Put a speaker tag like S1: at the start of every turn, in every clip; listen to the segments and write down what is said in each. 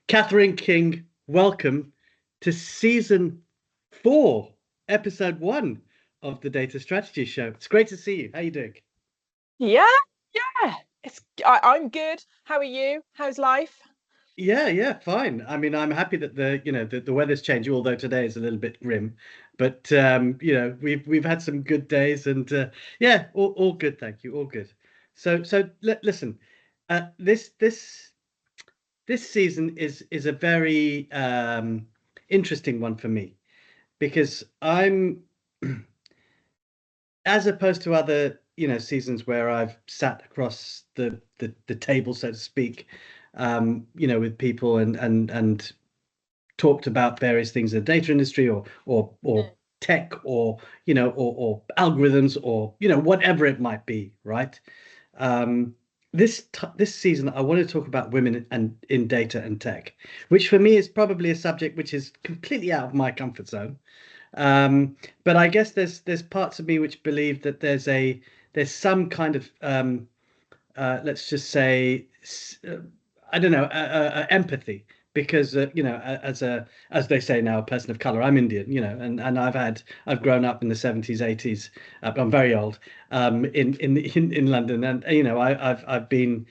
S1: Catherine King, welcome to season 4, episode 1 of the Data Strategy Show. It's great to see you. How you doing?
S2: Yeah, yeah. I'm good. How are you? How's life?
S1: Yeah, fine. I mean, I'm happy that the weather's changing, although today is a little bit grim. But we've had some good days, and yeah, all good. Thank you, all good. Listen, this season is a very interesting one for me because I'm as opposed to other seasons where I've sat across the table, so to speak, with people and talked about various things in the data industry or
S2: Mm.
S1: tech or algorithms or whatever it might be, right? Um, this season, I want to talk about women and in data and tech, which for me is probably a subject which is completely out of my comfort zone. But I guess there's parts of me which believe that there's some kind of let's just say I don't know empathy because as they say now, a person of color. I'm Indian, and I've grown up in the 70s, 80s. I'm very old in London, and I've been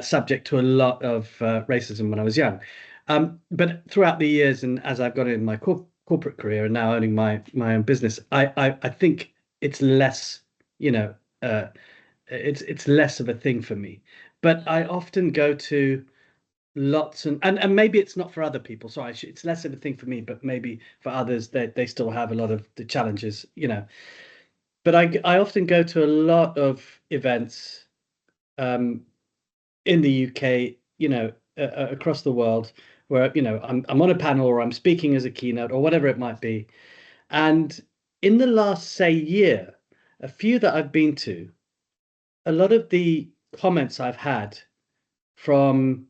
S1: subject to a lot of racism when I was young. But throughout the years, and as I've got in my corporate career and now owning my own business, I think it's less, you know, uh, it's less of a thing for me. But I
S2: Mm.
S1: often go to lots and maybe it's not for other people. Sorry, it's less of a thing for me, but maybe for others they still have a lot of the challenges. But I often go to a lot of events um, in the UK, across the world, where I'm on a panel or I'm speaking as a keynote or whatever it might be. And in the last, say, year, a few that I've been to, a lot of the comments I've had from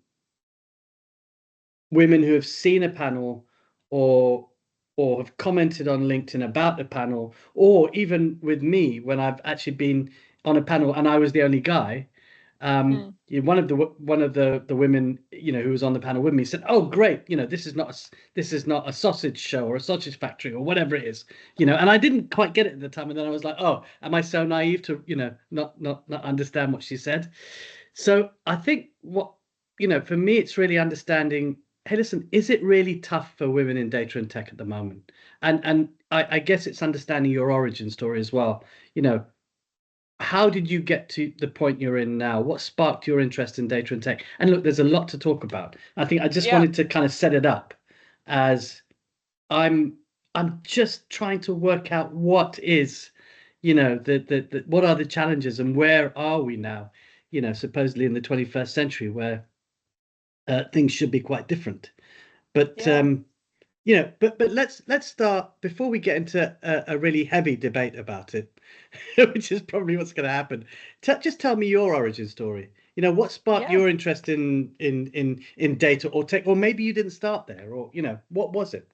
S1: women who have seen a panel or or have commented on LinkedIn about the panel, or even with me when I've actually been on a panel and I was the only guy.
S2: Mm.
S1: One of the women who was on the panel with me said, "Oh, great! This is not a sausage show or a sausage factory or whatever it is." And I didn't quite get it at the time, and then I was like, "Oh, am I so naive to not understand what she said?" So I think for me, it's really understanding. Hey, listen, is it really tough for women in data and tech at the moment? And I guess it's understanding your origin story as well. You know, how did you get to the point you're in now? What sparked your interest in data and tech? And look, there's a lot to talk about. I think I just
S2: Yeah.
S1: wanted to kind of set it up as I'm I'm just trying to work out what is, what are the challenges and where are we now, supposedly in the 21st century where things should be quite different. But
S2: Yeah.
S1: but let's start before we get into a really heavy debate about it, which is probably what's going to happen. Just tell me your origin story. What sparked
S2: Yeah.
S1: your interest in data or tech, or maybe you didn't start there, or what was it?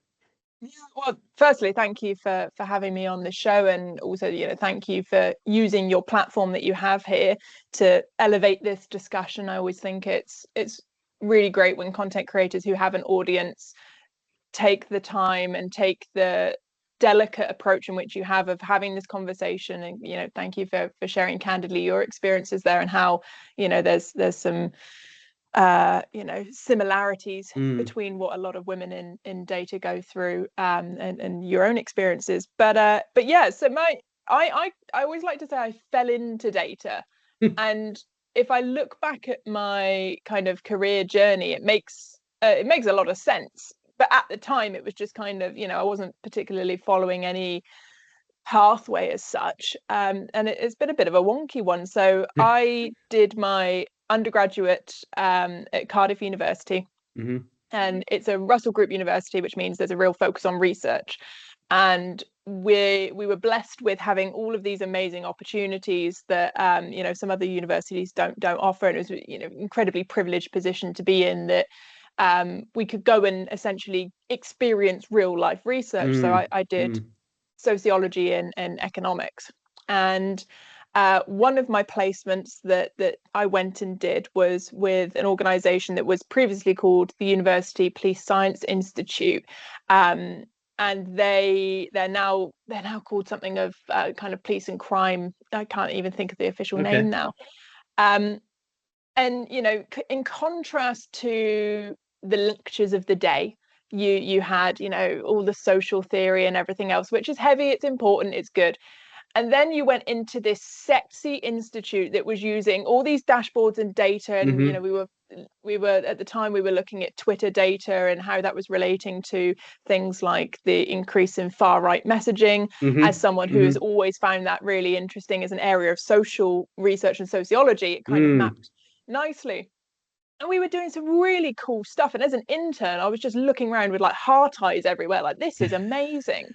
S2: Yeah. Well, firstly, thank you for having me on the show, and also, thank you for using your platform that you have here to elevate this discussion. I always think it's really great when content creators who have an audience take the time and take the delicate approach in which you have of having this conversation. And thank you for sharing candidly your experiences there and how there's some similarities
S1: Mm,
S2: between what a lot of women in data go through, and your own experiences. But yeah, so I always like to say I fell into data. And if I look back at my kind of career journey, it makes a lot of sense. But at the time, it was just kind of, I wasn't particularly following any pathway as such. And it's been a bit of a wonky one. So I did my undergraduate at Cardiff University,
S1: hmm
S2: and it's a Russell Group university, which means there's a real focus on research. And we were blessed with having all of these amazing opportunities that some other universities don't offer, and it was incredibly privileged position to be in, that we could go and essentially experience real life research. So
S1: mm,
S2: I did
S1: mm,
S2: sociology and economics. And One of my placements that I went and did was with an organization that was previously called the University Police Science Institute. And they're now called something of kind of police and crime. I can't even think of the official name now. And in contrast to the lectures of the day, you had all the social theory and everything else, which is heavy, it's important, it's good. And then you went into this sexy institute that was using all these dashboards and data, and we were at the time we were looking at Twitter data and how that was relating to things like the increase in far right messaging. As someone who has always found that really interesting as an area of social research and sociology, it kind of mapped nicely. And we were doing some really cool stuff. And as an intern, I was just looking around with like heart eyes everywhere, like, this is amazing.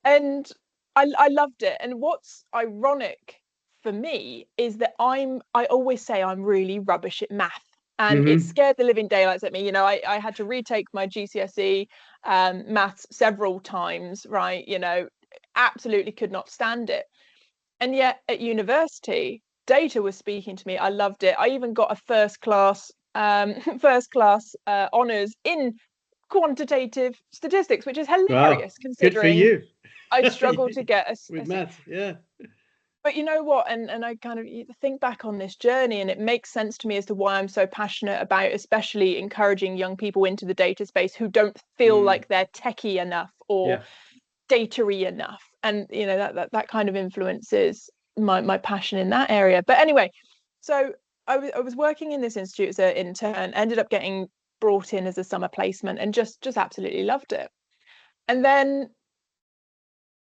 S2: And I loved it. And what's ironic for me is that I always say I'm really rubbish at math. And it scared the living daylights at me. I had to retake my GCSE maths several times, right? Absolutely could not stand it. And yet at university, data was speaking to me. I loved it. I even got a first class honours in quantitative statistics, which is hilarious considering
S1: Good for you.
S2: I struggled to get
S1: with maths. Yeah.
S2: But you know what? And I kind of think back on this journey, and it makes sense to me as to why I'm so passionate about, especially encouraging young people into the data space who don't feel like they're techie enough or data-y enough. And that kind of influences my passion in that area. But anyway, so I was working in this institute as an intern, ended up getting brought in as a summer placement, and just absolutely loved it. And then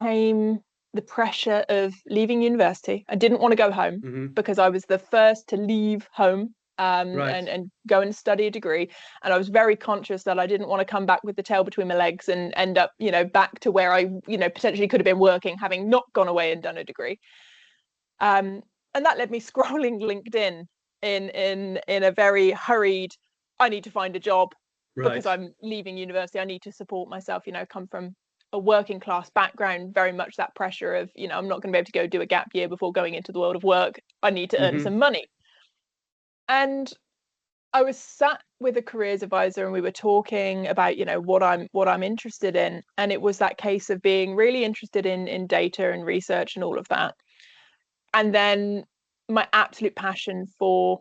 S2: came the pressure of leaving university. I didn't want to go home because I was the first to leave home and go and study a degree. And I was very conscious that I didn't want to come back with the tail between my legs and end up, back to where I, potentially could have been working, having not gone away and done a degree. And that led me scrolling LinkedIn in a very hurried, I need to find a job because I'm leaving university. I need to support myself, come from a working class background, very much that pressure of, I'm not going to be able to go do a gap year before going into the world of work. I need to earn some money. And I was sat with a careers advisor and we were talking about, what I'm interested in. And it was that case of being really interested in data and research and all of that. And then my absolute passion for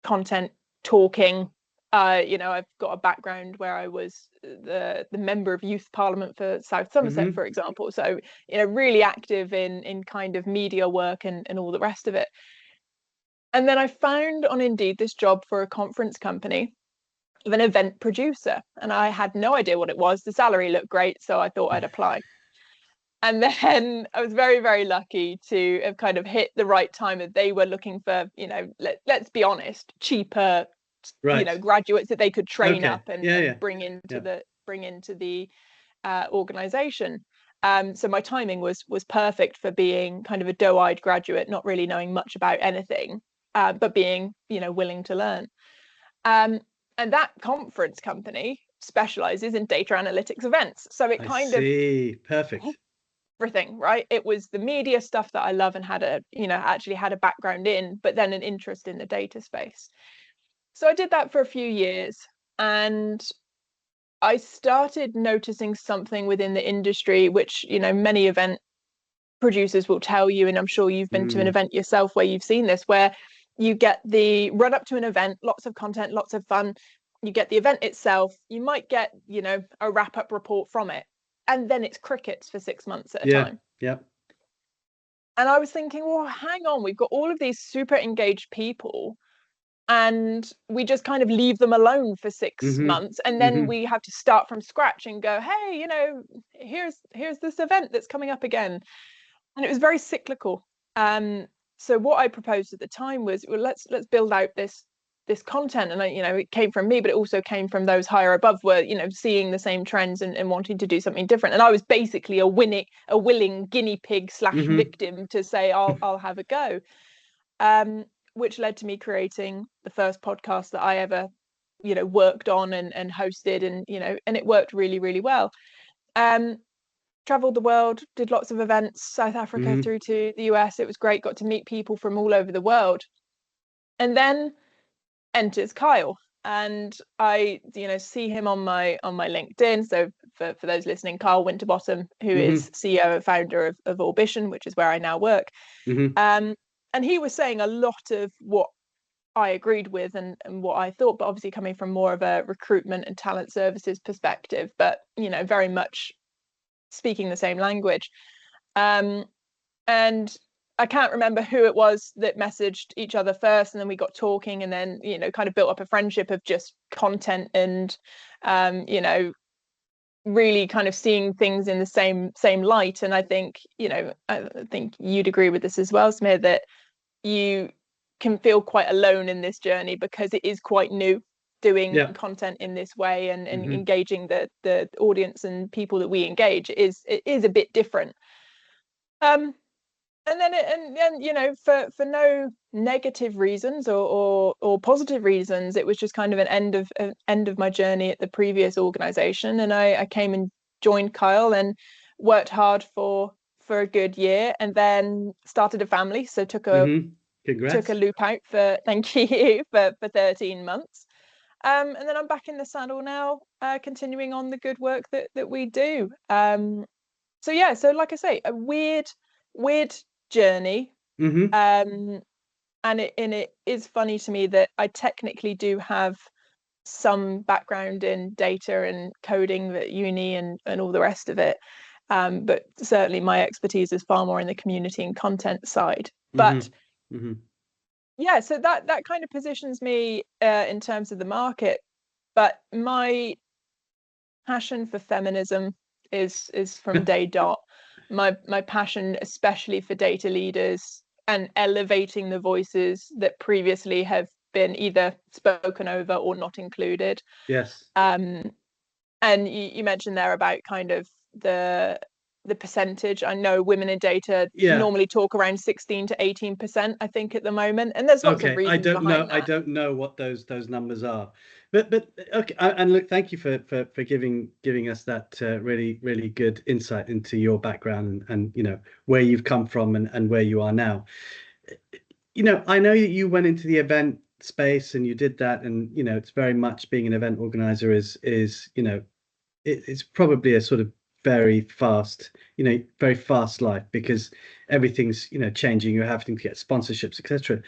S2: content, talking. I've got a background where I was the member of youth parliament for South Somerset, for example. So, really active in kind of media work and all the rest of it. And then I found on Indeed this job for a conference company of an event producer. And I had no idea what it was. The salary looked great, so I thought I'd apply. And then I was very, very lucky to have kind of hit the right time that they were looking for, let's be honest, cheaper, graduates that they could train up and bring into the organization. So my timing was perfect for being kind of a doe-eyed graduate, not really knowing much about anything, but being, willing to learn. And that conference company specializes in data analytics events. So it kind of
S1: perfect.
S2: Everything, right? It was the media stuff that I love and had actually had a background in, but then an interest in the data space. So I did that for a few years, and I started noticing something within the industry, which, many event producers will tell you, and I'm sure you've been to an event yourself where you've seen this, where you get the run up to an event, lots of content, lots of fun. You get the event itself, you might get, a wrap-up report from it. And then it's crickets for 6 months at a time.
S1: Yeah.
S2: And I was thinking, well, hang on, we've got all of these super engaged people and we just kind of leave them alone for 6 months. And then we have to start from scratch and go, hey, here's this event that's coming up again. And it was very cyclical. So what I proposed at the time was, well, let's build out this content. And it came from me, but it also came from those higher above, were seeing the same trends and wanting to do something different. And I was basically a willing guinea pig / victim to say I'll have a go, which led to me creating the first podcast that I ever worked on and hosted, and and it worked really, really well. traveled the world, did lots of events, South Africa
S1: Hmm.
S2: through to the US. It was great, got to meet people from all over the world. And then enters Kyle. And I, see him on my LinkedIn. So for those listening, Kyle Winterbottom, who
S1: Hmm.
S2: is CEO and founder of Ambition, which is where I now work.
S1: Hmm.
S2: And he was saying a lot of what I agreed with and what I thought, but obviously coming from more of a recruitment and talent services perspective, but very much speaking the same language. Um, and I can't remember who it was that messaged each other first, and then we got talking, and then kind of built up a friendship of just content and really kind of seeing things in the same light. And I think you'd agree with this as well, Smir, that you can feel quite alone in this journey because it is quite new doing
S1: Yeah.
S2: content in this way and
S1: Hmm.
S2: engaging the audience and people that we engage. It is a bit different. Um, and then for no negative reasons or positive reasons, it was just kind of an end of my journey at the previous organization, and I came and joined Kyle and worked hard for a good year, and then started a family. So
S1: Hmm.
S2: took a
S1: Congrats.
S2: loop out for thank you for 13 months. And then I'm back in the saddle now, continuing on the good work that we do. So yeah, so like I say, a weird journey.
S1: Hmm.
S2: Um, and it is funny to me that I technically do have some background in data and coding at uni and all the rest of it. But certainly my expertise is far more in the community and content side.
S1: Hmm.
S2: But
S1: Hmm.
S2: yeah, so that kind of positions me in terms of the market. But my passion for feminism is from day dot. My passion, especially for data leaders and elevating the voices that previously have been either spoken over or not included.
S1: Yes.
S2: Um, and you mentioned there about kind of the percentage. I know women in data
S1: Yeah.
S2: normally talk around 16 to 18%, I think, at the moment, and there's lots of
S1: Okay, I
S2: reasons
S1: don't know.
S2: behind
S1: I
S2: that.
S1: don't know what those numbers are, but okay. And look, thank you for giving us that really good insight into your background and where you've come from and where you are now. I know that you went into the event space and you did that, and it's very much being an event organizer is it's probably a sort of very fast life because everything's changing. You're having to get sponsorships, etc.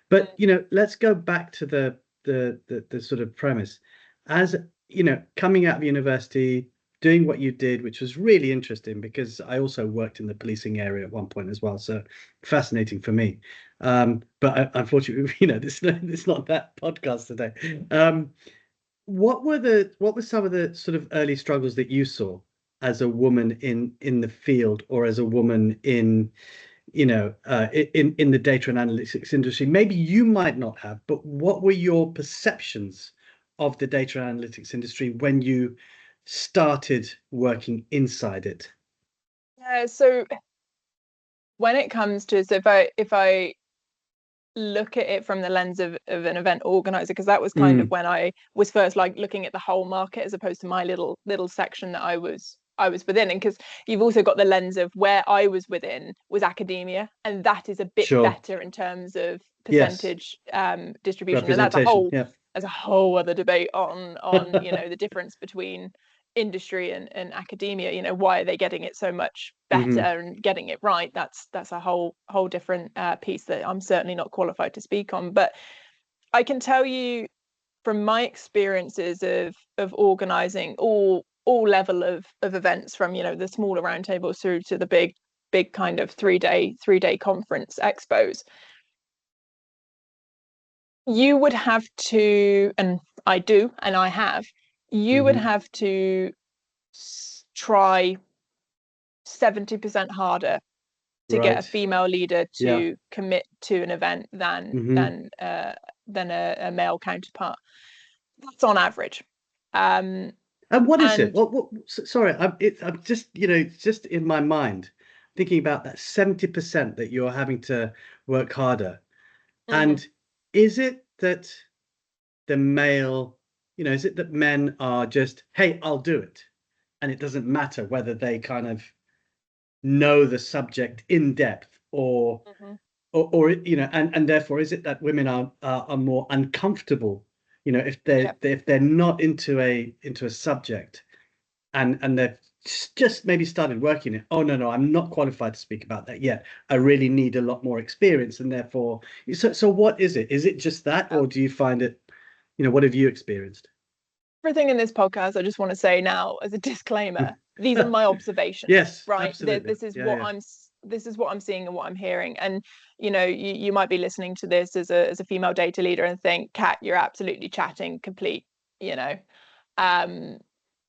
S1: But let's go back to the sort of premise. As coming out of university, doing what you did, which was really interesting because I also worked in the policing area at one point as well, so fascinating for me. But unfortunately, it's not that podcast today. What were some of the sort of early struggles that you saw as a woman in the field, or as a woman in the data and analytics industry? Maybe you might not have, but what were your perceptions of the data and analytics industry when you started working inside it?
S2: Yeah, so when it comes to, so if I look at it from the lens of an event organizer, because that was kind of
S1: Mm,
S2: when I was first like looking at the whole market as opposed to my little section that I was within. And because you've also got the lens of where I was within was academia, and that is a bit
S1: sure.
S2: better in terms of
S1: Yes.
S2: percentage distribution, and that's a
S1: Representation.
S2: whole
S1: Yeah.
S2: other debate on the difference between industry and academia. Why are they getting it so much better
S1: Hmm.
S2: and getting it right? That's a whole different piece that I'm certainly not qualified to speak on. But I can tell you from my experiences of organizing all level of events, from the smaller roundtables through to the big kind of three day conference expos. You would have to, and I do, and I have, you would
S1: Hmm.
S2: have to try 70% harder to get a
S1: Right.
S2: female leader
S1: Yeah.
S2: to commit to an event
S1: Hmm.
S2: than a male counterpart. That's on average. Um,
S1: And what is it?
S2: and
S1: Sorry, I'm just, it's just in my mind thinking about that 70% that you're having to work harder.
S2: mhm.
S1: And is it that the male, is it that men are just, hey, I'll do it. And it doesn't matter whether they kind of, know the subject in depth,
S2: Mhm.
S1: or and therefore is it that women are more uncomfortable, if
S2: Yeah.
S1: they're not into a subject, and they've just maybe started working it. Oh, no, I'm not qualified to speak about that yet. I really need a lot more experience, and therefore, so what is it? Is it just that, or do you find it, what have you experienced?
S2: Everything in this podcast, I just want to say now as a disclaimer, these are my observations,
S1: Yes,
S2: right?
S1: absolutely.
S2: This is
S1: Yeah,
S2: what
S1: yeah.
S2: I'm seeing and what I'm hearing. And you might be listening to this as a female data leader and think, Kat, you're absolutely chatting complete, you know, um,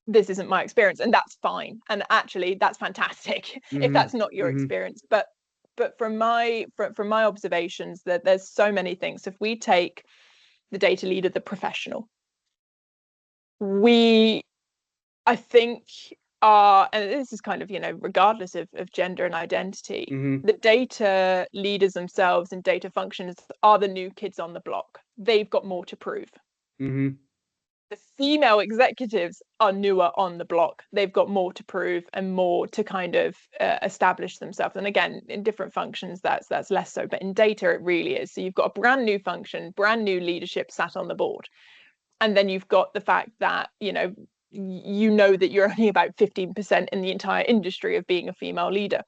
S2: this isn't my experience, and that's fine. And actually, that's fantastic if
S1: Mm-hmm.
S2: that's not your
S1: Mm-hmm.
S2: experience. But from my observations, that there's so many things. If we take the data leader, the professional, we I think are, and this is kind of, regardless of gender and identity,
S1: Mm-hmm.
S2: the data leaders themselves and data functions are the new kids on the block. They've got more to prove.
S1: Mm-hmm.
S2: The female executives are newer on the block. They've got more to prove and more to kind of establish themselves. And again, in different functions, that's less so. But in data, it really is. So you've got a brand new function, brand new leadership sat on the board, and then you've got the fact that that you're only about 15% in the entire industry of being a female leader.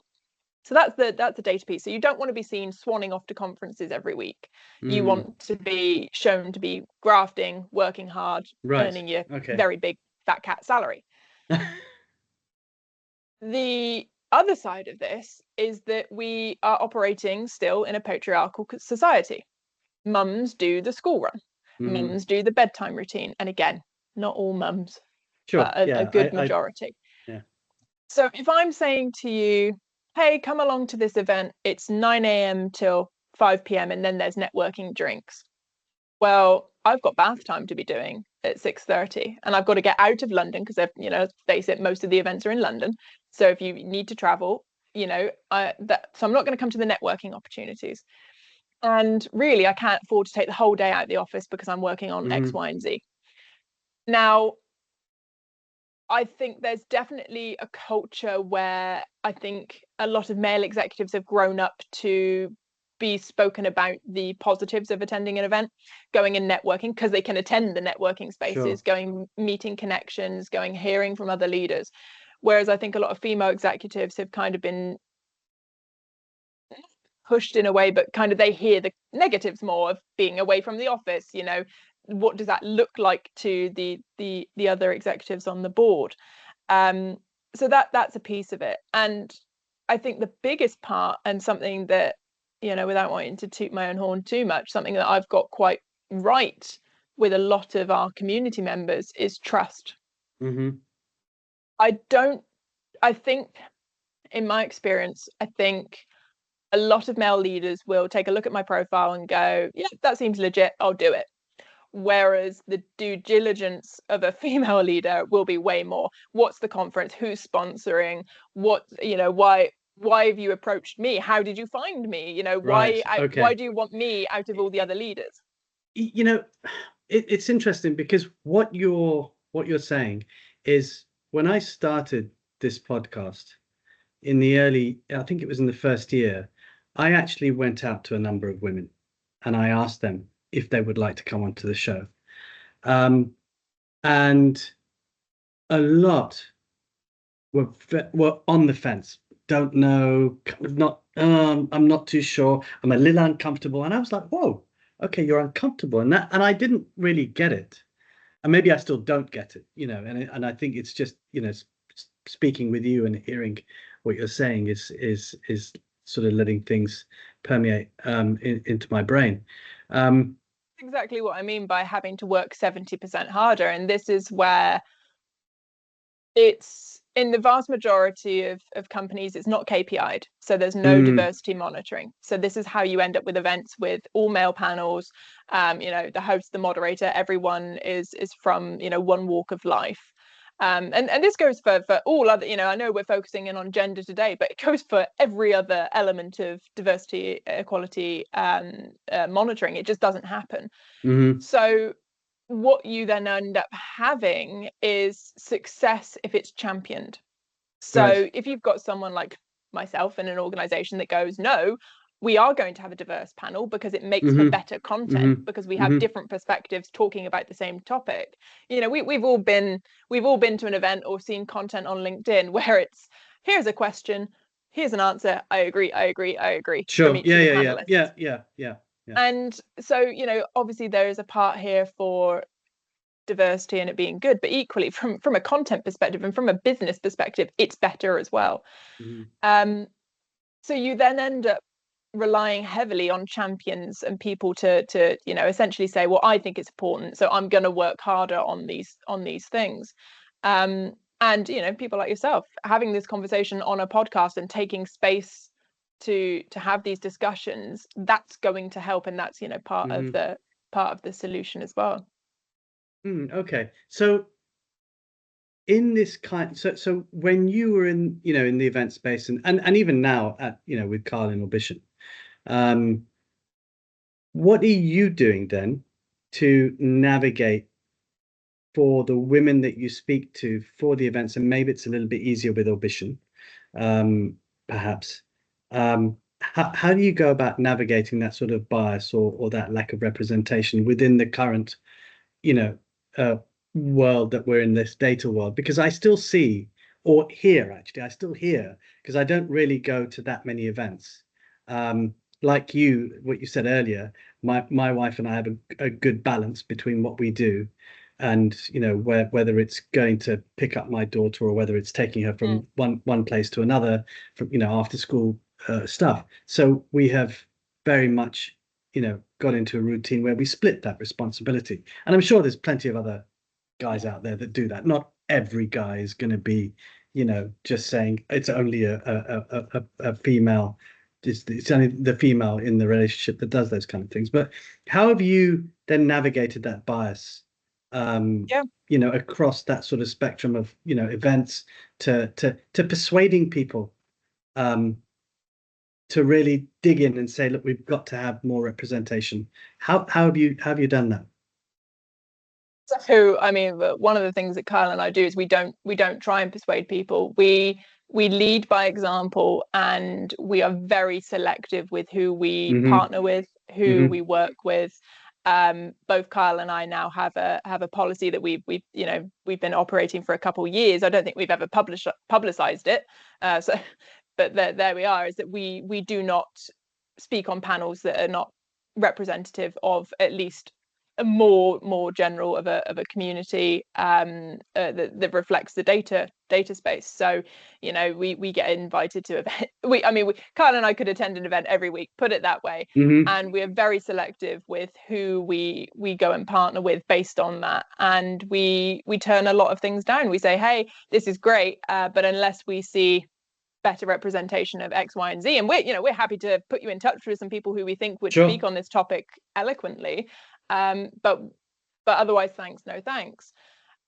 S2: So that's the data piece. So you don't want to be seen swanning off to conferences every week. You
S1: Mm.
S2: want to be shown to be grafting, working hard,
S1: Right.
S2: earning your
S1: Okay.
S2: very big fat cat salary. The other side of this is that we are operating still in a patriarchal society. Mums do the school run,
S1: Mm-hmm.
S2: mums do the bedtime routine, and again, not all mums,
S1: Sure.
S2: but a
S1: Yeah.
S2: good majority.
S1: Yeah.
S2: So if I'm saying to you, hey, come along to this event, it's 9 a.m. till 5 p.m. and then there's networking drinks. Well, I've got bath time to be doing at 6:30 and I've got to get out of London because let's face it, most of the events are in London. So if you need to travel, so I'm not going to come to the networking opportunities. And really, I can't afford to take the whole day out of the office because I'm working on X,
S1: Mm-hmm.
S2: Y, and Z. Now, I think there's definitely a culture where I think a lot of male executives have grown up to be spoken about the positives of attending an event, going and networking because they can attend the networking
S1: Sure.
S2: spaces, going meeting connections, going hearing from other leaders. Whereas I think a lot of female executives have kind of been pushed in a way, but kind of they hear the negatives more of being away from the office. What does that look like to the other executives on the board? um so that's a piece of it. And I think the biggest part, and something that, without wanting to toot my own horn too much, something that I've got quite right with a lot of our community members is trust.
S1: Mm-hmm.
S2: I don't I think, in my experience, I think a lot of male leaders will take a look at my profile and go, yeah, that seems legit, I'll do it. Whereas the due diligence of a female leader will be way more. What's the conference? Who's sponsoring? Why have you approached me? How did you find me?
S1: Right.
S2: Why
S1: Okay.
S2: do you want me out of all the other leaders?
S1: You know, it's interesting because what you're saying is when I started this podcast in the early, I think it was in the first year, I actually went out to a number of women and I asked them if they would like to come onto the show. Um, and a lot were on the fence. Don't know, not I'm not too sure. I'm a little uncomfortable. And I was like, whoa, okay, you're uncomfortable. And I didn't really get it. And maybe I still don't get it, and I think it's just, speaking with you and hearing what you're saying is sort of letting things permeate into my brain. Um,
S2: Exactly what I mean by having to work 70% harder. And this is where it's in the vast majority of companies, it's not KPI'd. So there's no
S1: mm,
S2: diversity monitoring. So this is how you end up with events with all male panels. The host, the moderator, everyone is from, one walk of life. And this goes for all other, I know we're focusing in on gender today, but it goes for every other element of diversity, equality, monitoring. It just doesn't happen.
S1: mm,
S2: So what you then end up having is success if it's championed.
S1: right.
S2: So if you've got someone like myself in an organization that goes, no, we are going to have a diverse panel because it makes for
S1: Hmm.
S2: better content,
S1: Hmm.
S2: because we have
S1: Hmm.
S2: different perspectives talking about the same topic. We've all been to an event or seen content on LinkedIn where it's, here's a question, here's an answer, I agree, I agree, I agree, from
S1: Sure.
S2: each
S1: Yeah,
S2: of the
S1: yeah, yeah,
S2: panelists.
S1: yeah, yeah, yeah, yeah.
S2: And so, obviously there is a part here for diversity and it being good, but equally from a content perspective and from a business perspective, it's better as well.
S1: Hmm.
S2: um so you then end up relying heavily on champions and people to essentially say, well, I think it's important, so I'm going to work harder on these things. And people like yourself having this conversation on a podcast and taking space to have these discussions, that's going to help, and that's
S1: Hmm.
S2: part of the solution as well.
S1: Mm, okay. So in this kind, so when you were in, in the event space and even now at, with Carlin or Bishop, um, what are you doing then to navigate for the women that you speak to for the events? And maybe it's a little bit easier with Audition, perhaps. How do you go about navigating that sort of bias or that lack of representation within the current, you know, uh, world that we're in, this data world? Because I still see or hear, actually, I still hear, because I don't really go to that many events. Um, like you, what you said earlier, my wife and I have a good balance between what we do and whether it's going to pick up my daughter or whether it's taking her
S2: Mm.
S1: from one place to another, from after school stuff. So we have very much got into a routine where we split that responsibility. And I'm sure there's plenty of other guys out there that do that. Not every guy is going to be, just saying it's only a female. It's only the female in the relationship that does those kind of things. But how have you then navigated that bias, um,
S2: Yeah.
S1: across that sort of spectrum of, events to persuading people, um, to really dig in and say, look, we've got to have more representation. How have you done that?
S2: So, I mean, one of the things that Kyle and I do is we don't try and persuade people. We lead by example, and we are very selective with who we
S1: Hmm.
S2: partner with, who
S1: Hmm.
S2: we work with. Both Kyle and I now have a policy that we've been operating for a couple of years. I don't think we've ever publicized it. So, but there we are. Is that we do not speak on panels that are not representative of at least a more general of a community that reflects the data space. So we get invited to event. Kyle and I could attend an event every week, put it that way.
S1: Hmm.
S2: And we are very selective with who we go and partner with based on that. And we turn a lot of things down. We say, hey, this is great, but unless we see better representation of X, Y, and Z. And we're happy to put you in touch with some people who we think would
S1: Sure.
S2: speak on this topic eloquently. But otherwise, thanks, no thanks.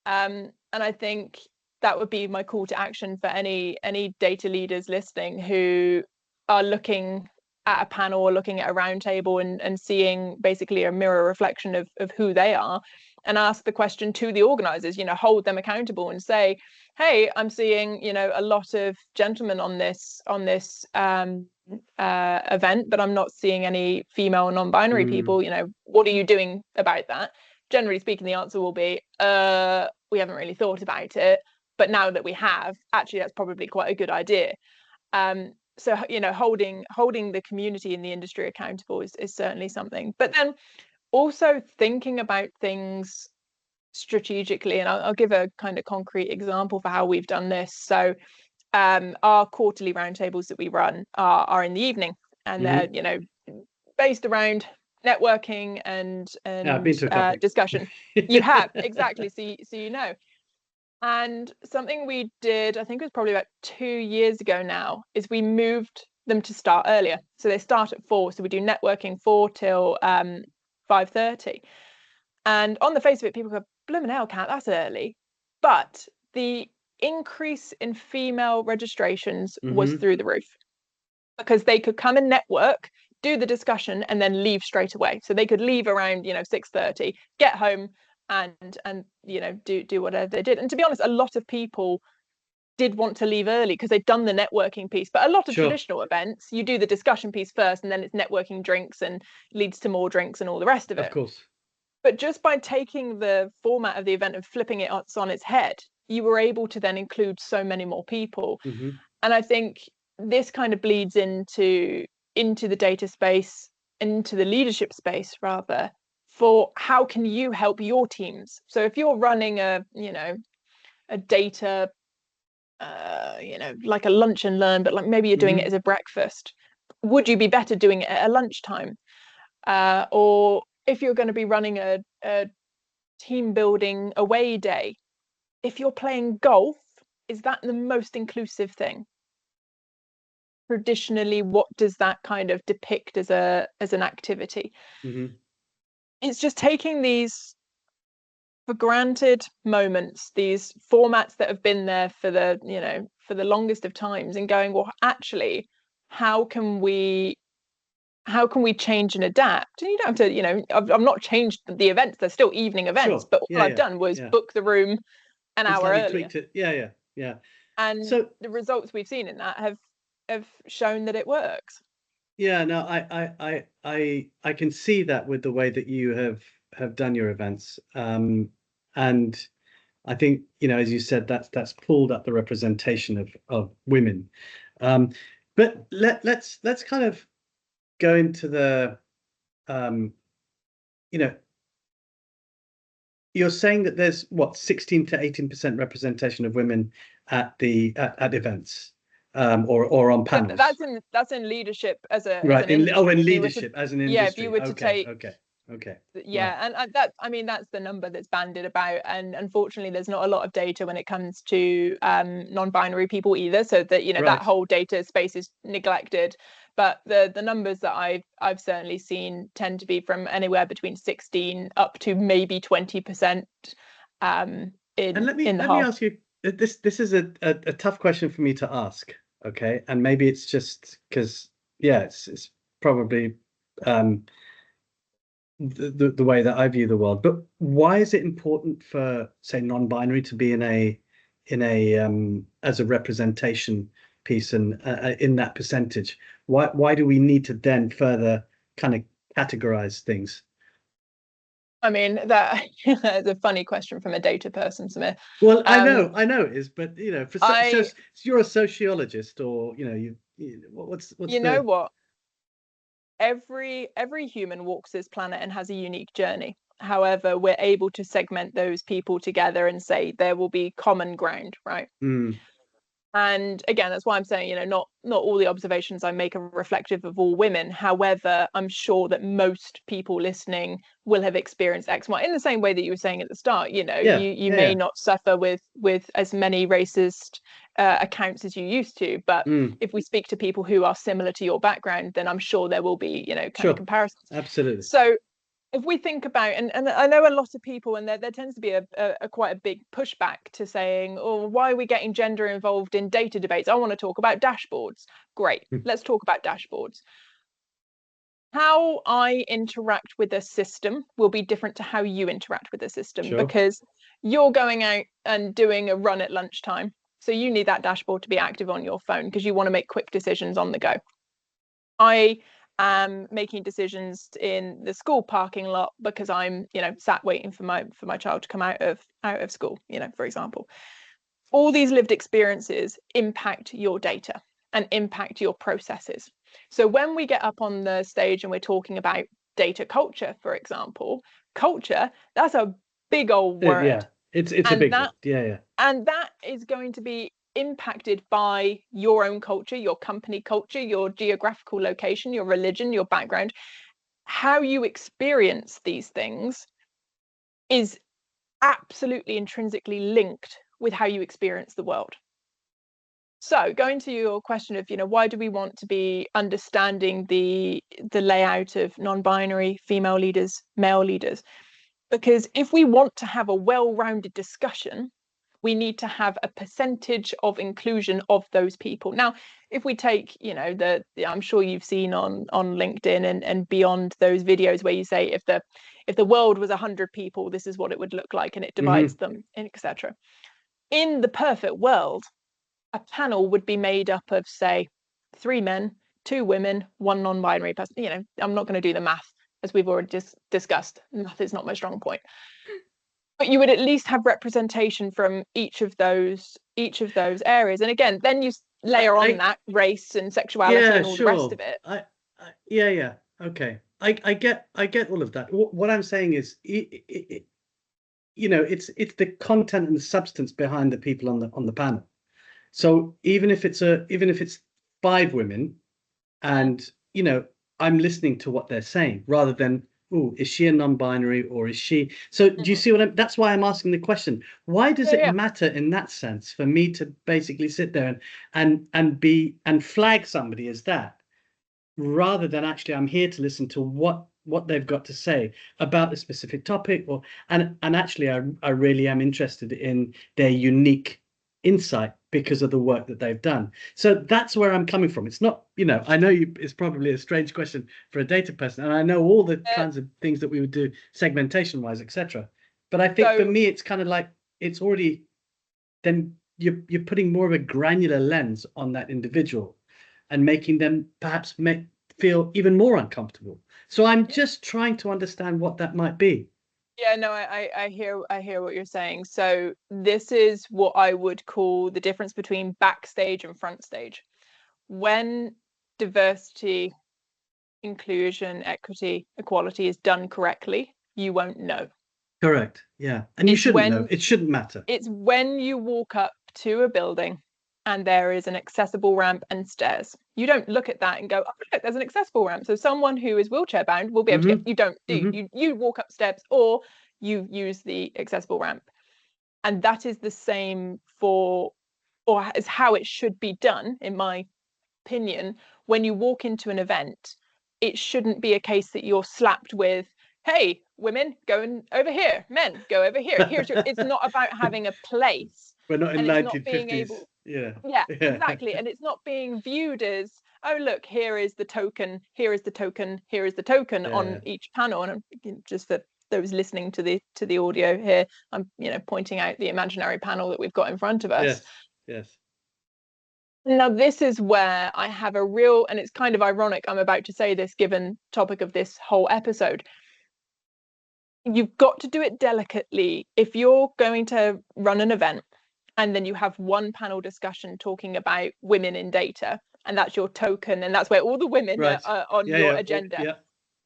S2: And I think that would be my call to action for any data leaders listening who are looking at a panel or looking at a roundtable and seeing basically a mirror reflection of who they are, and ask the question to the organizers, hold them accountable and say, hey, I'm seeing a lot of gentlemen on this event, but I'm not seeing any female or non-binary
S1: Mm.
S2: people. What are you doing about that? Generally speaking, the answer will be, we haven't really thought about it, but now that we have, actually, that's probably quite a good idea. So holding the community in the industry accountable is certainly something. But then also thinking about things strategically, and I'll give a kind of concrete example for how we've done this. So our quarterly roundtables that we run are in the evening, and they're
S1: Hmm.
S2: based around networking and
S1: Yeah, I've been to a couple.
S2: discussion. You have, exactly. So. And something we did, I think it was probably about 2 years ago now, is we moved them to start earlier. So they start at 4. So we do networking 4 till 5:30. And on the face of it, people go, "Blooming hell, Cat, that's early." But the increase in female registrations was
S1: Hmm.
S2: through the roof, because they could come and network, do the discussion, and then leave straight away. So they could leave around 6:30, get home, and do whatever they did. And to be honest, a lot of people did want to leave early because they'd done the networking piece. But a lot of
S1: Sure.
S2: traditional events, you do the discussion piece first, and then it's networking drinks and leads to more drinks and all the rest of
S1: Of
S2: it.
S1: course.
S2: But just by taking the format of the event and flipping it on its head, you were able to then include so many more people.
S1: Hmm.
S2: And I think this kind of bleeds into the data space, into the leadership space rather, for how can you help your teams. So if you're running a data like a lunch and learn, but like maybe you're doing it
S1: Hmm.
S2: as a breakfast, would you be better doing it at a lunchtime? Or if you're going to be running a team building away day, if you're playing golf, is that the most inclusive thing? Traditionally, what does that kind of depict as an activity?
S1: Hmm.
S2: It's just taking these for granted moments, these formats that have been there for the longest of times, and going, well, actually, how can we change and adapt? And you don't have to, I've not changed the events, they're still evening events,
S1: Sure.
S2: but all
S1: Yeah,
S2: I've
S1: yeah,
S2: done was
S1: yeah.
S2: book the room an
S1: And
S2: hour
S1: slightly
S2: earlier.
S1: tweaked it. Yeah, yeah, yeah.
S2: And
S1: So
S2: the results we've seen in that have shown that it works.
S1: yeah, no, I can see that with the way that you have done your events. And I think, as you said, that's pulled up the representation of women. Um, but let's kind of go into the um, you know, you're saying that there's what 16 to 18% representation of women at events, or on
S2: But
S1: panels.
S2: that's in leadership as
S1: Right.
S2: an industry.
S1: In
S2: If you were to
S1: leadership as an
S2: yeah, if you
S1: industry.
S2: were to
S1: Okay,
S2: take
S1: okay, okay. Right.
S2: yeah, and that I mean that's the number that's bandied about, and unfortunately there's not a lot of data when it comes to non-binary people either, so that that
S1: Right.
S2: whole data space is neglected. But the numbers that I've certainly seen tend to be from anywhere between 16 up to maybe 20%
S1: And
S2: in the
S1: let me
S2: whole.
S1: ask you, this is a tough question for me to ask, okay? And maybe it's just because, yeah, it's probably um the way that I view the world. But why is it important for, say, non-binary to be in a as a representation piece and in that percentage? Why do we need to then further kind of categorize things?
S2: I mean, that is a funny question from a data person, Samir.
S1: Well,
S2: Um,
S1: I know it is, but for so
S2: I,
S1: you're a sociologist, or what's
S2: you know
S1: the
S2: what? Every human walks this planet and has a unique journey. However, we're able to segment those people together and say there will be common ground, right?
S1: mm,
S2: And again, that's why I'm saying, not all the observations I make are reflective of all women. However, I'm sure that most people listening will have experienced X, Y, in the same way that you were saying at the start.
S1: yeah,
S2: You
S1: yeah,
S2: may
S1: yeah,
S2: not suffer with as many racist accounts as you used to, but
S1: mm,
S2: if we speak to people who are similar to your background, then I'm sure there will be, kind of
S1: sure,
S2: comparisons.
S1: absolutely,
S2: So if we think about, and I know a lot of people, and there tends to be a quite a big pushback to saying, oh, why are we getting gender involved in data debates? I want to talk about dashboards. Great,
S1: mm,
S2: let's talk about dashboards. How I interact with a system will be different to how you interact with a system,
S1: sure,
S2: because you're going out and doing a run at lunchtime. So you need that dashboard to be active on your phone because you want to make quick decisions on the go. I am making decisions in the school parking lot because I'm, sat waiting for my child to come out of school, for example. All these lived experiences impact your data and impact your processes. So when we get up on the stage and we're talking about data culture, for example, culture, that's a big old
S1: yeah,
S2: word.
S1: it's a
S2: And
S1: big
S2: that
S1: word, yeah, yeah,
S2: and that is going to be impacted by your own culture, your company culture, your geographical location, your religion, your background. How you experience these things is absolutely intrinsically linked with how you experience the world. So going to your question of, why do we want to be understanding the layout of non-binary female leaders, male leaders? Because if we want to have a well-rounded discussion, we need to have a percentage of inclusion of those people. Now, if we take, I'm sure you've seen on LinkedIn and beyond those videos where you say if the world was 100 people, this is what it would look like, and it divides
S1: hmm
S2: them, etc. In the perfect world, a panel would be made up of, say, 3 men, 2 women, 1 non-binary person. You know, I'm not going to do the math, as we've already just discussed. Math is not my strong point. But you would at least have representation from each of those areas. And again, then you layer on
S1: I
S2: that race and sexuality
S1: yeah,
S2: and all the rest
S1: sure.
S2: of it.
S1: Yeah, yeah. Okay. I get all of that. What I'm saying is, it's the content and the substance behind the people on the panel. So even if it's 5 women, and I'm listening to what they're saying rather than, oh, is she a non-binary or is she? So do you
S2: Mm-hmm.
S1: see what I'm? That's why I'm asking the question. Why does
S2: Yeah,
S1: it
S2: yeah.
S1: matter in that sense for me to basically sit there and flag somebody as that, rather than actually I'm here to listen to what they've got to say about a specific topic, or and actually I really am interested in their unique insight because of the work that they've done. So that's where I'm coming from. It's not, I know it's probably a strange question for a data person, and I know all the
S2: Uh,
S1: kinds of things that we would do segmentation wise, etc. But I think for
S2: so
S1: me it's kind of like it's already, then you're putting more of a granular lens on that individual and making them perhaps feel even more uncomfortable. So I'm just trying to understand what that might be.
S2: yeah, no, I hear what you're saying. So this is what I would call the difference between backstage and front stage. When diversity, inclusion, equity, equality is done correctly, you won't know.
S1: Correct. Yeah. And you
S2: It's
S1: shouldn't know.
S2: when
S1: It shouldn't matter.
S2: it's when you walk up to a building and there is an accessible ramp and stairs. You don't look at that and go, oh, look, there's an accessible ramp. So someone who is wheelchair bound will be able to get,
S1: Hmm.
S2: you don't do,
S1: Hmm.
S2: you walk up steps or you use the accessible ramp. And that is the same for, or is how it should be done, in my opinion. When you walk into an event, it shouldn't be a case that you're slapped with, hey, women, go over here, men, go over here. Here's your, it's not about having a place,
S1: We're not in
S2: and it's not being
S1: 1950s.
S2: able,
S1: Yeah.
S2: yeah,
S1: Yeah.
S2: exactly. And it's not being viewed as, oh, look, here is the token, here is the token, here is the token on
S1: Yeah.
S2: each panel. And just for those listening to the audio here, I'm pointing out the imaginary panel that we've got in front of us.
S1: Yes. Yes.
S2: Now, this is where I have a real, and it's kind of ironic I'm about to say this given topic of this whole episode. You've got to do it delicately. If you're going to run an event and then you have one panel discussion talking about women in data, and that's your token, and that's where all the women
S1: Right.
S2: are on
S1: Yeah.
S2: your
S1: Yeah.
S2: agenda,
S1: Yeah.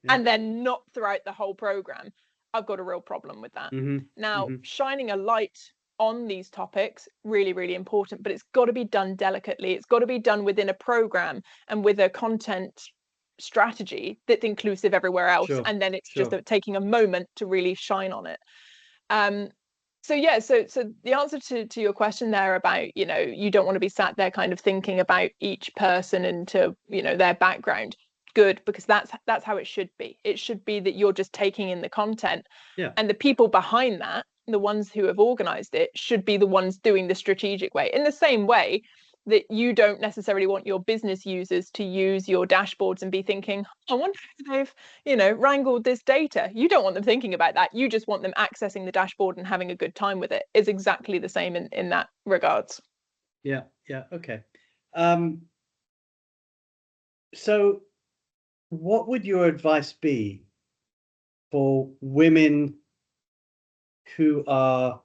S1: Yeah.
S2: and then not throughout the whole program, I've got a real problem with that.
S1: Hmm.
S2: Now,
S1: Hmm.
S2: shining a light on these topics, really, really important, but it's got to be done delicately. It's got to be done within a program and with a content strategy that's inclusive everywhere else.
S1: Sure.
S2: And then it's just
S1: Sure.
S2: taking a moment to really shine on it. Um, so yeah, so the answer to your question there about, you don't want to be sat there kind of thinking about each person and to, their background. Good, because that's how it should be. It should be that you're just taking in the content,
S1: Yeah.
S2: and the people behind that, the ones who have organized it, should be the ones doing the strategic way. In the same way that you don't necessarily want your business users to use your dashboards and be thinking, I wonder if they've wrangled this data. You don't want them thinking about that. You just want them accessing the dashboard and having a good time with it. It's exactly the same in that regards.
S1: Yeah. Yeah. Okay. Um, so what would your advice be for women who are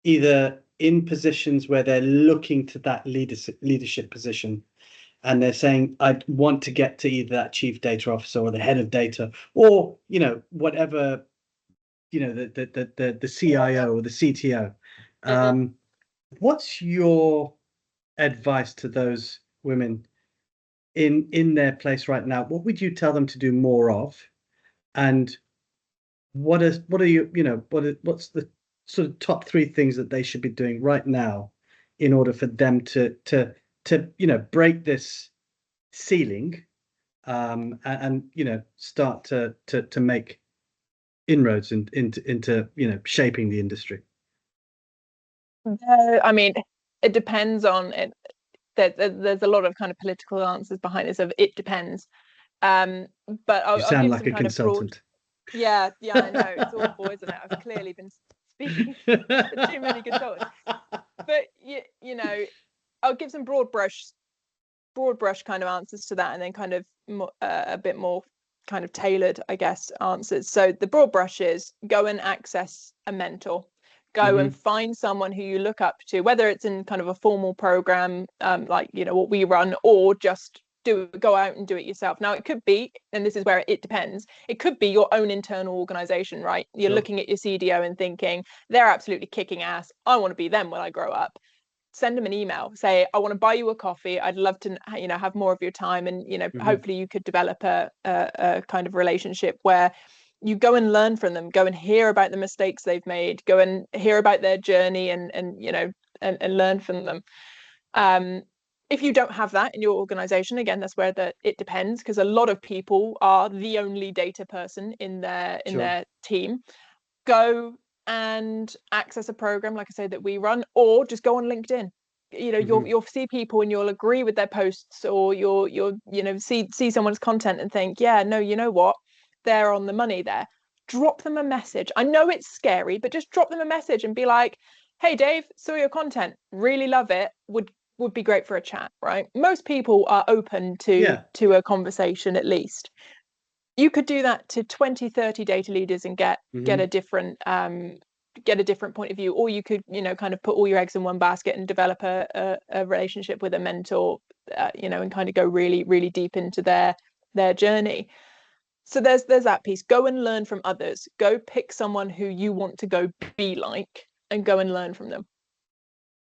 S1: either in positions where they're looking to that leadership position, and they're saying, I want to get to either that chief data officer or the head of data, or whatever, the CIO or the CTO.
S2: Mm-hmm.
S1: What's your advice to those women in their place right now? What would you tell them to do more of? And what are what's the sort of top 3 things that they should be doing right now in order for them to break this ceiling, and start to make inroads into shaping the industry.
S2: I mean, it depends on it. There's a lot of kind of political answers behind this of it depends. Um, but
S1: You
S2: I'll
S1: sound
S2: give
S1: like
S2: some
S1: a
S2: kind of broad.
S1: consultant.
S2: Yeah, yeah, I know it's awful, isn't it? I've clearly been speaking for too many consultants. But you know, I'll give some broad brush kind of answers to that, and then kind of a bit more kind of tailored, I guess, answers. So the broad brush is go and access a mentor. Go and find someone who you look up to, whether it's in kind of a formal program, like, you know, what we run, or just go out and do it yourself. Now, it could be, and this is where it depends, it could be your own internal organization, right? You're looking at your CDO and thinking, they're absolutely kicking ass. I want to be them when I grow up. Send them an email, say, I want to buy you a coffee, I'd love to, you know, have more of your time, and, you know, hopefully you could develop a kind of relationship where you go and learn from them, go and hear about the mistakes they've made, go and hear about their journey, and you know, and learn from them. If you don't have that in your organization, again, that's where it depends, because a lot of people are the only data person in their team. Go and access a program, like I say, that we run, or just go on LinkedIn. You know, you'll see people and you'll agree with their posts, or you'll you know, see someone's content and think, yeah, no, you know what, they're on the money there. Drop them a message. I know it's scary, but just drop them a message and be like, hey Dave, saw your content, really love it, would be great for a chat, right? Most people are open to a conversation, at least. You could do that to 20, 30 data leaders and get a different point of view, or you could, you know, kind of put all your eggs in one basket and develop a relationship with a mentor, you know, and kind of go really, really deep into their journey. So there's that piece. Go and learn from others. Go pick someone who you want to go be like, and go and learn from them.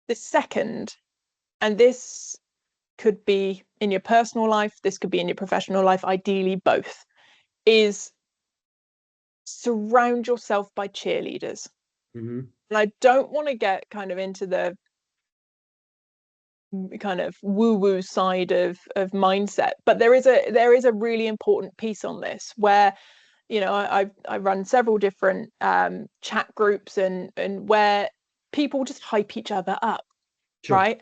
S2: The second, and this could be in your personal life, this could be in your professional life, ideally both, is surround yourself by cheerleaders. And I don't want to get kind of into the kind of woo-woo side of mindset, but there is a really important piece on this where, you know, I run several different chat groups, and where people just hype each other up, right?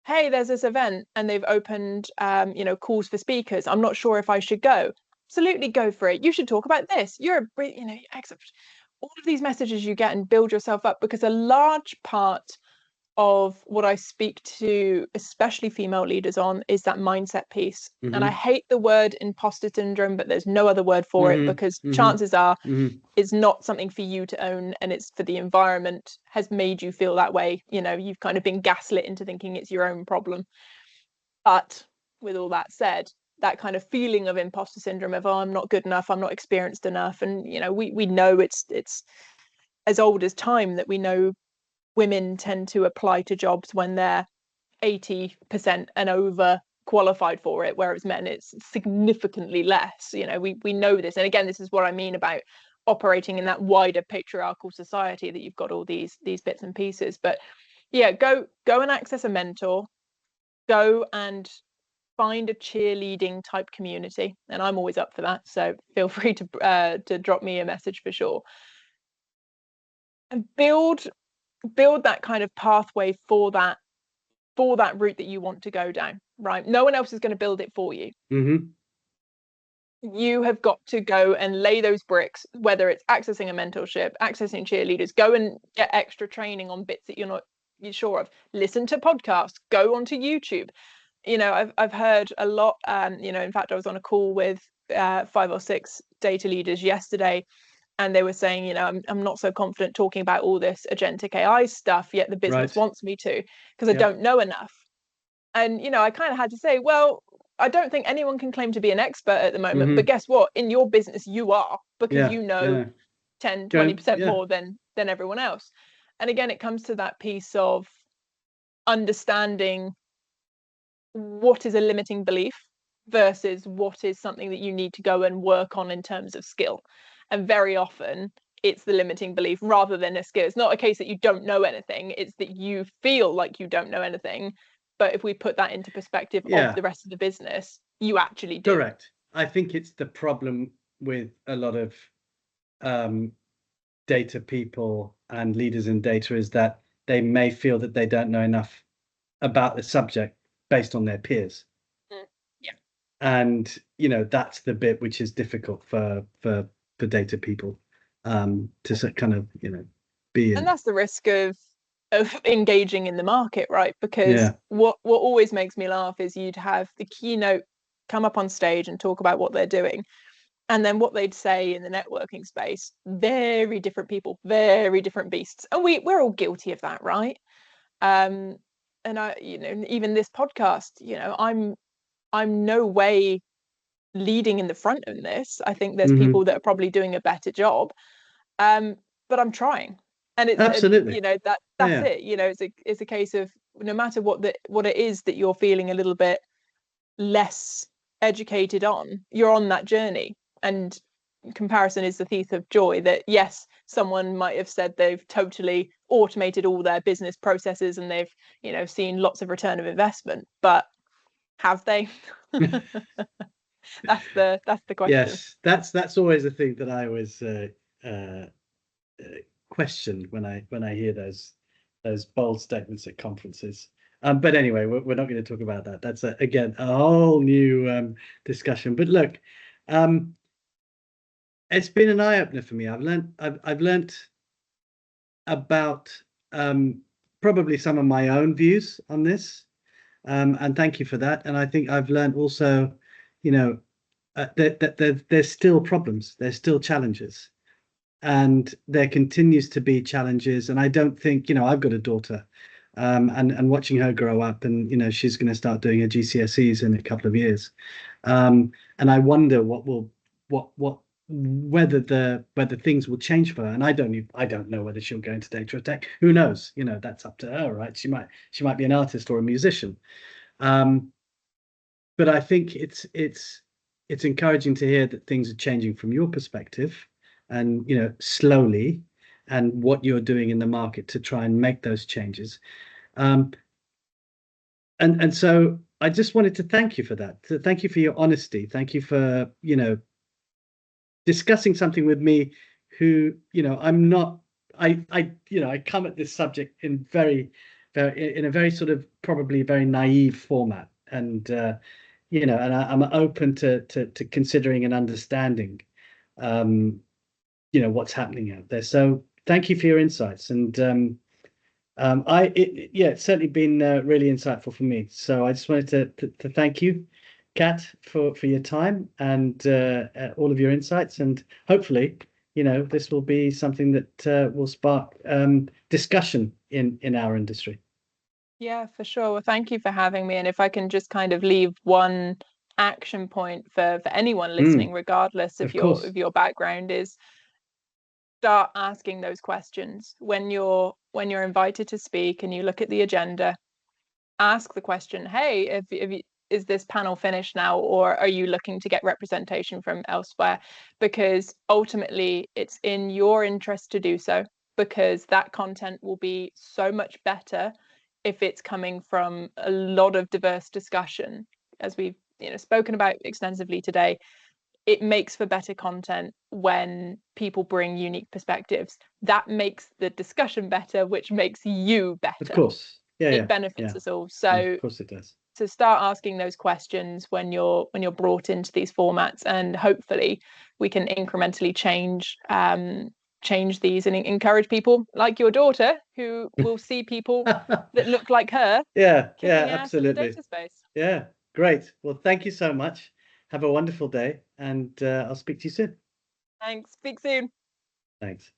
S2: Hey, there's this event and they've opened you know, calls for speakers. I'm not sure if I should go. Absolutely, go for it. You should talk about this. You're a, you know, all of these messages you get, and build yourself up, because a large part of what I speak to, especially female leaders, on is that mindset piece. And I hate the word imposter syndrome, but there's no other word for it, because chances are it's not something for you to own, and it's for the environment has made you feel that way. You know, you've kind of been gaslit into thinking it's your own problem. But with all that said, that kind of feeling of imposter syndrome of, oh, I'm not good enough, I'm not experienced enough, and, you know, we know it's as old as time that we know women tend to apply to jobs when they're 80% and over qualified for it, whereas men, it's significantly less. You know, we know this. And again, this is what I mean about operating in that wider patriarchal society, that you've got all these bits and pieces. But yeah, go and access a mentor. Go and find a cheerleading type community, and I'm always up for that, so feel free to drop me a message for sure. And build that kind of pathway for that route that you want to go down, right? No one else is going to build it for you. You have got to go and lay those bricks, whether it's accessing a mentorship, accessing cheerleaders. Go and get extra training on bits that you're sure of. Listen to podcasts, go onto YouTube. You know, I've heard a lot, you know, in fact, I was on a call with 5 or 6 data leaders yesterday, and they were saying, you know, I'm not so confident talking about all this agentic AI stuff, yet the business wants me to, because I don't know enough. And, you know, I kind of had to say, well, I don't think anyone can claim to be an expert at the moment, but guess what? In your business, you are, because you know 10, 20% more than everyone else. And again, it comes to that piece of understanding what is a limiting belief versus what is something that you need to go and work on in terms of skill. And very often it's the limiting belief rather than a skill. It's not a case that you don't know anything, it's that you feel like you don't know anything. But if we put that into perspective of the rest of the business, you actually do.
S1: Correct. I think it's the problem with a lot of data people and leaders in data, is that they may feel that they don't know enough about the subject based on their peers. And, you know, that's the bit which is difficult for data people to kind of, you know, be in.
S2: And that's the risk of of engaging in the market, right? Because
S1: Yeah.
S2: what always makes me laugh is you'd have the keynote come up on stage and talk about what they're doing, and then what they'd say in the networking space, very different people, very different beasts, and we're all guilty of that, right? um and I, even this podcast, I'm no way leading in the front in this. I think there's
S1: Hmm.
S2: people that are probably doing a better job, um but I'm trying. And it's
S1: Absolutely.
S2: that's
S1: Yeah.
S2: it. It's a case of, no matter what it is that you're feeling a little bit less educated on, you're on that journey. And comparison is the thief of joy. That, yes, someone might have said they've totally automated all their business processes and they've seen lots of return of investment, but have they? That's the question.
S1: Yes, that's always the thing that I always uh, question when I hear those bold statements at conferences. But anyway, we're not going to talk about that. That's again a whole new discussion. But look, um, it's been an eye opener for me. I've learned about probably some of my own views on this, and thank you for that. And I think I've learned also, you know, that there's still problems, there's still challenges, and there continues to be challenges. And I don't think, I've got a daughter, and watching her grow up, and she's going to start doing her GCSEs in a couple of years, and I wonder what whether things will change for her. And I don't know whether she'll go into data or tech. Who knows? That's up to her, right? She might be an artist or a musician. Um, but I think it's encouraging to hear that things are changing from your perspective, and slowly, and what you're doing in the market to try and make those changes. Um, and so I just wanted to thank you for that. So thank you for your honesty. Thank you for discussing something with me, who I'm not. I come at this subject in in a very sort of probably very naive format, and I'm open to considering and understanding, um, what's happening out there. So thank you for your insights, and yeah, it's certainly been really insightful for me. So I just wanted to thank you, Kat, for your time, and all of your insights, and hopefully, this will be something that will spark discussion in our industry.
S2: Yeah, for sure. Well, thank you for having me. And if I can just kind of leave one action point for anyone listening,
S1: Mm,
S2: regardless of
S1: of
S2: your
S1: course.
S2: of your background, is start asking those questions when you're invited to speak and you look at the agenda. Ask the question, hey, if you, is this panel finished now, or are you looking to get representation from elsewhere? Because ultimately it's in your interest to do so, because that content will be so much better if it's coming from a lot of diverse discussion. As we've spoken about extensively today, it makes for better content when people bring unique perspectives. That makes the discussion better, which makes you
S1: Of
S2: better.
S1: course. Yeah,
S2: It
S1: yeah,
S2: benefits
S1: yeah.
S2: us all.
S1: Of
S2: So
S1: course it does.
S2: to start asking those questions when you're brought into these formats, and hopefully we can incrementally change these and encourage people like your daughter, who will see people that look like her
S1: Yeah, yeah,
S2: kicking ass in the
S1: absolutely.
S2: data space.
S1: Yeah, great. Well, thank you so much. Have a wonderful day, and I'll speak to you soon.
S2: Thanks. Speak soon.
S1: Thanks.